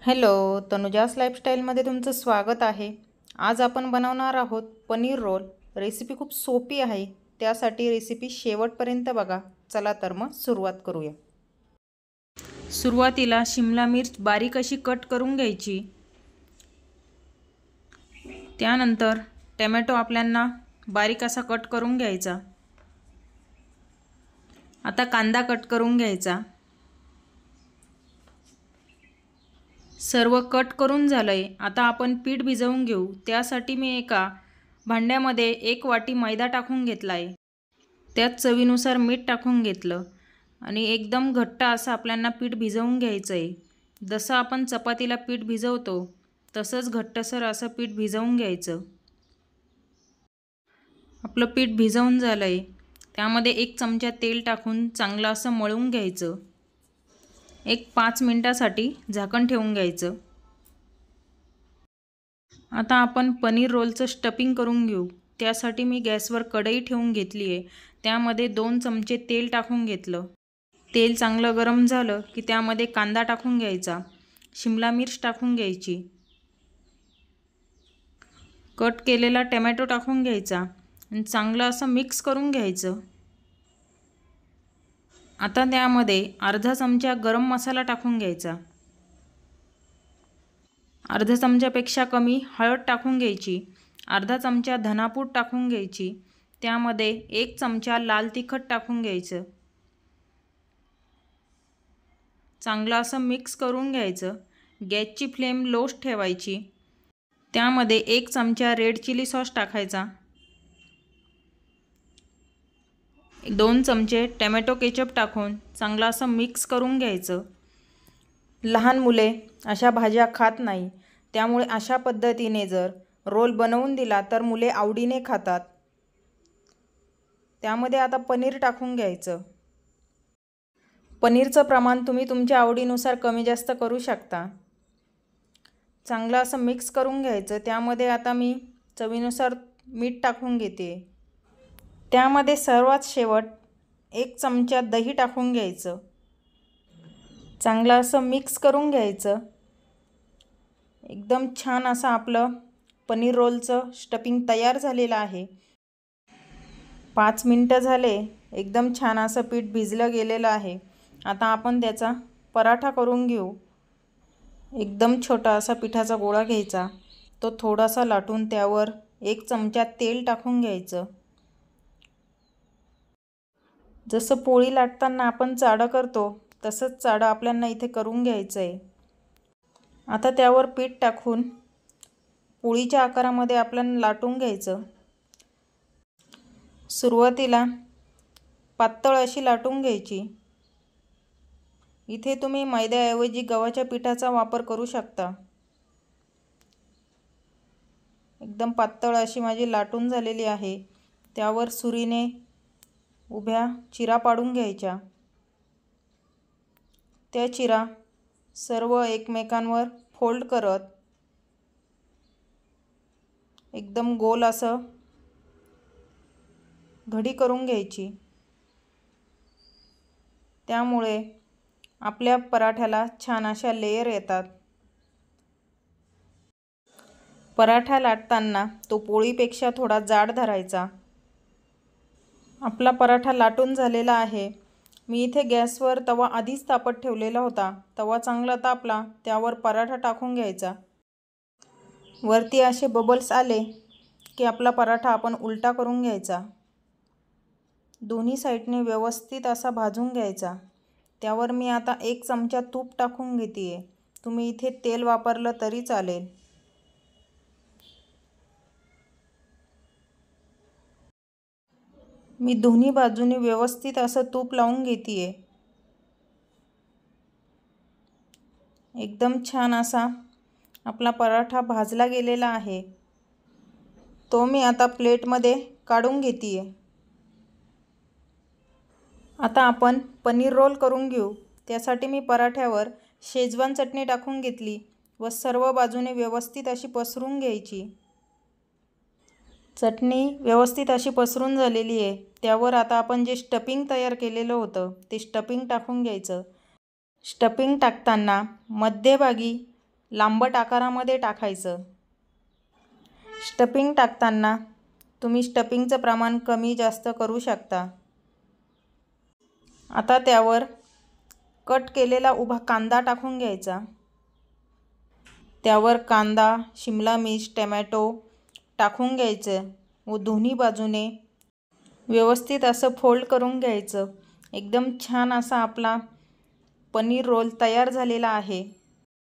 Hello, तनुजास लाईफस्टाईलमध्ये तुमचं स्वागत आहे. आज आपण बनवणार आहोत पनीर रोल. रेसिपी खूप सोपी आहे, त्यासाठी रेसिपी शेवटपर्यंत बघा. चला तर मग सुरुवात करूया. सुरुवातीला शिमला मिर्च बारीक अशी कट करून घ्यायची. त्यानंतर टोमॅटो आपल्याला बारीक असा कट करून घ्यायचा. आता कांदा कट करून घ्यायचा. सर्व कट करून झालंय. आता आपण पीठ भिजवून घेऊ. त्यासाठी मी एका भांड्यामध्ये 1 वाटी मैदा टाकून घेतला आहे. त्यात चवीनुसार मीठ टाकून घेतलं आणि एकदम घट्ट असं आपल्याला पीठ भिजवून घ्यायचं आहे. जसं आपण चपातीला पीठ भिजवतो तसंच घट्टसर असं पीठ भिजवून घ्यायचं. आपलं पीठ भिजवून झालं आहे. त्यामध्ये 1 चमचा तेल टाकून चांगलं असं मळून घ्यायचं. 5 मिनिटासाठी झाकण ठेवून घ्यायचं. आता आपण पनीर रोलचं स्टफिंग करून घेऊ. त्यासाठी मी गॅसवर कढई ठेवून घेतली आहे. त्यामध्ये 2 चमचे तेल टाकून घेतलं. तेल चांगलं गरम झालं की त्यामध्ये कांदा टाकून घ्यायचा. शिमला मिर्च टाकून घ्यायची. कट केलेला टोमॅटो टाकून घ्यायचा आणि चांगलं असं मिक्स करून घ्यायचं. आता त्यामध्ये अर्धा चमचा गरम मसाला टाकून घ्यायचा. अर्धा चमच्यापेक्षा कमी हळद टाकून घ्यायची. अर्धा चमचा धनापूड टाकून घ्यायची. त्यामध्ये 1 चमचा लाल तिखट टाकून घ्यायचं. चांगलं असं मिक्स करून घ्यायचं. गॅसची फ्लेम लोच ठेवायची. त्यामध्ये 1 चमचा रेड चिली सॉस टाकायचा. 2 चमचे टोमॅटो केचप टाकून चांगलं असं मिक्स करून घ्यायचं. लहान मुले अशा भाज्या खात नाही, त्यामुळे अशा पद्धतीने जर रोल बनवून दिला तर मुले आवडीने खातात. त्यामध्ये आता पनीर टाकून घ्यायचं. पनीरचं प्रमाण तुम्ही तुमच्या आवडीनुसार कमी जास्त करू शकता. चांगलं असं मिक्स करून घ्यायचं. त्यामध्ये आता मी चवीनुसार मीठ टाकून घेते. त्यामध्ये सर्वात शेवट 1 चमचा दही टाकून घ्यायचं. चांगलं असं मिक्स करून घ्यायचं. एकदम छान असं आपलं पनीर रोलचं स्टफिंग तयार झालेलं आहे. 5 मिनिटं झाले. एकदम छान असं पीठ भिजलं गेलेलं आहे. आता आपण त्याचा पराठा करून घेऊ. एकदम छोटा असा पिठाचा गोळा घ्यायचा. तो थोडासा लाटून त्यावर 1 चमचा तेल टाकून घ्यायचं. जसं पोळी लाटताना आपण चाळं करतो तसंच चाळं आपल्याला इथे करून घ्यायचं आहे. आता त्यावर पीठ टाकून पोळीच्या आकारामध्ये आपल्याला लाटून घ्यायचं. सुरुवातीला पातळ अशी लाटून घ्यायची. इथे तुम्ही मैद्याऐवजी गव्हाच्या पिठाचा वापर करू शकता. एकदम पातळ अशी माझी लाटून झालेली आहे. त्यावर सुरीने उभ्या चिरा पाडून घ्यायच्या. त्या चिरा सर्व एकमेकांवर फोल्ड करत एकदम गोल असं घडी करून घ्यायची. त्यामुळे आपल्या पराठ्याला छान अशा लेयर येतात. पराठा लाटताना तो पोळीपेक्षा थोडा जाड धरायचा. आपला पराठा लाटून झालेला आहे. मी इथे गॅसवर तवा आधीच तापत ठेवलेला होता. तवा चांगला तापला. त्यावर पराठा टाकून घ्यायचा. वरती असे बबल्स आले की आपला पराठा आपण उलटा करून घ्यायचा. दोन्ही साईडने व्यवस्थित असा भाजून घ्यायचा. त्यावर मी आता 1 चमचा तूप टाकून घेते. तुम्ही इथे तेल वापरलं तरी चालेल. मी दोन्ही बाजूने व्यवस्थित असं तूप लावून घेते. एकदम छान असा आपला पराठा भाजला गेलेला आहे. तो मी आता प्लेटमध्ये काढून घेते. आता आपण पनीर रोल करून घेऊ. त्यासाठी मी पराठ्यावर शेजवान चटणी टाकून घेतली व सर्व बाजूने व्यवस्थित अशी पसरून घ्यायची. चटणी व्यवस्थित अशी पसरून झालेली आहे. त्यावर आता आपण जे स्टफिंग तयार केलेलं होतं ते स्टफिंग टाकून घ्यायचं. स्टफिंग टाकताना मध्यभागी लांबट आकारामध्ये टाकायचं. स्टफिंग टाकताना तुम्ही स्टफिंगचं प्रमाण कमी जास्त करू शकता. आता त्यावर कट केलेला उभा कांदा टाकून घ्यायचा. त्यावर कांदा, शिमला मिर्च, टमॅटो टाकून घ्यायचं व दोन्ही बाजूने व्यवस्थित असं फोल्ड करून घ्यायचं. एकदम छान असा आपला पनीर रोल तयार झालेला आहे.